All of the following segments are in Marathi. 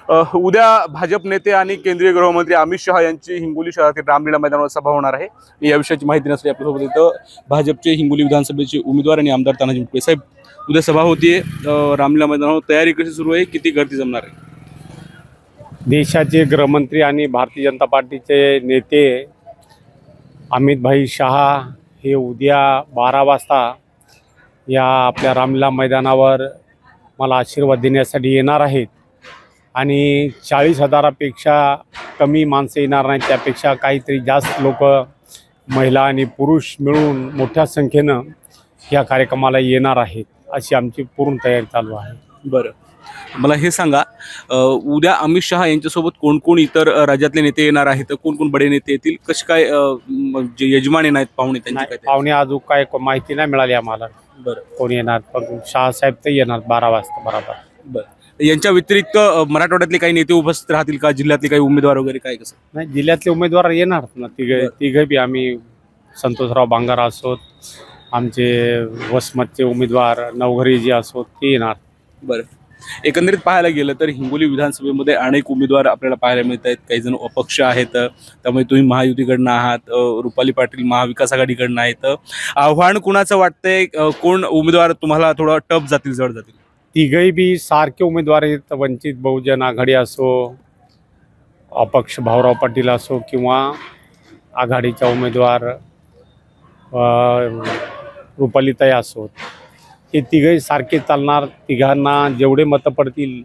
उद्या भाजप नेते आणि केंद्रीय गृहमंत्री अमित शहा यांची हिंगोली शहरातील रामलीला मैदानावर सभा होणार आहे। या विषयाची माहिती नसली आपल्यासोबत इथं भाजपचे हिंगोली विधानसभेचे उमेदवार आणि आमदार तानाजी मुटकुळे साहेब, उद्या सभा होतीये रामलीला मैदानावर, तयारी कशी सुरू आहे, किती गर्दी जमणार आहे? देशाचे गृहमंत्री आणि भारतीय जनता पार्टीचे नेते अमित भाई शहा हे उद्या 12 वाजता या आपल्या रामलीला मैदानावर मला आशीर्वाद देण्यासाठी येणार आहेत आणि 40,000पेक्षा कमी माणसं येणार नाहीत, त्यापेक्षा काहीतरी जास्त लोक महिला आणि पुरुष मिळून मोठ्या संख्येनं या कार्यक्रमाला येणार आहेत, अशी आमची पूर्ण तयारी चालू आहे। बरं, मला हे सांगा, उद्या अमित शहा यांच्यासोबत कोण कोण इतर राज्यातले नेते येणार आहेत, कोण कोण बडे नेते येतील, कसे काय जे यजमान येणार आहेत पाहुणे त्यांची काय? पाहुणे अजून काय माहिती नाही मिळाली आम्हाला। बरं, कोण येणार? पण शहासाहेब तर येणार 12 वाजता बरोबर। बरं, यांच्या व्यतिरिक्त मराठवाड्यातले काही नेते उपस्थित राहतील का? जिल्ह्यातले काही उमेदवार वगैरे काय कसं? नाही, जिल्ह्यातले उमेदवार येणार ना, तिघे बी आम्ही संतोषराव बांगारा असोत, आमचे वसमतचे उमेदवार नवघरे जे असोत ते येणार। बरं, एकंदरीत पाहायला गेलं तर हिंगोली विधानसभेमध्ये अनेक उमेदवार आपल्याला पाहायला मिळत आहेत। काही जण अपक्ष आहेत, त्यामुळे तुम्ही महायुतीकडनं आहात, रुपाली पाटील महाविकास आघाडीकडनं आहेत। आव्हान कुणाचं वाटतंय? कोण उमेदवार तुम्हाला थोडं टफ जातील, जड जातील? तिघही बी सारखे उमेदवार आहेत, वंचित बहुजन आघाडी असो, अपक्ष भाऊराव पाटील असो किंवा आघाडीचा उमेदवार रुपालीताई असोत, हे तिघही सारखे चालणार। तिघांना जेवढे मतं पडतील,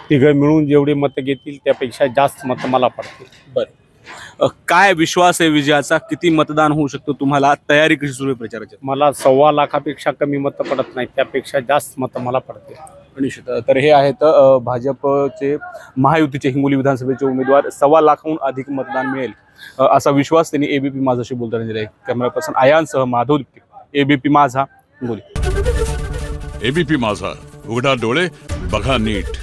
तिघं मिळून जेवढे मतं घेतील त्यापेक्षा जास्त मतं मला पडतील। बरं, काय विश्वास आहे विजयाचा? किती मतदान होऊ शकतो? तुम्हाला तयारी कशी सुरू आहे प्रचाराची? मला 1.25 लाखापेक्षा कमी मतं पडत नाहीत, त्यापेक्षा जास्त मतं मला पडतील। निश्चित। तर हे आहेत भाजपचे महायुतीचे हिंगोली विधानसभेचे उमेदवार। 1.25 लाखाहून अधिक मतदान मिळेल असा विश्वास त्यांनी एबीपी माझाशी बोलताना दिला आहे। कॅमेरा पर्सन आयांसह माधव दिप्ते, एबीपी माझा, हिंगोली। एबीपी माझा, उघडा डोळे बघा नीट।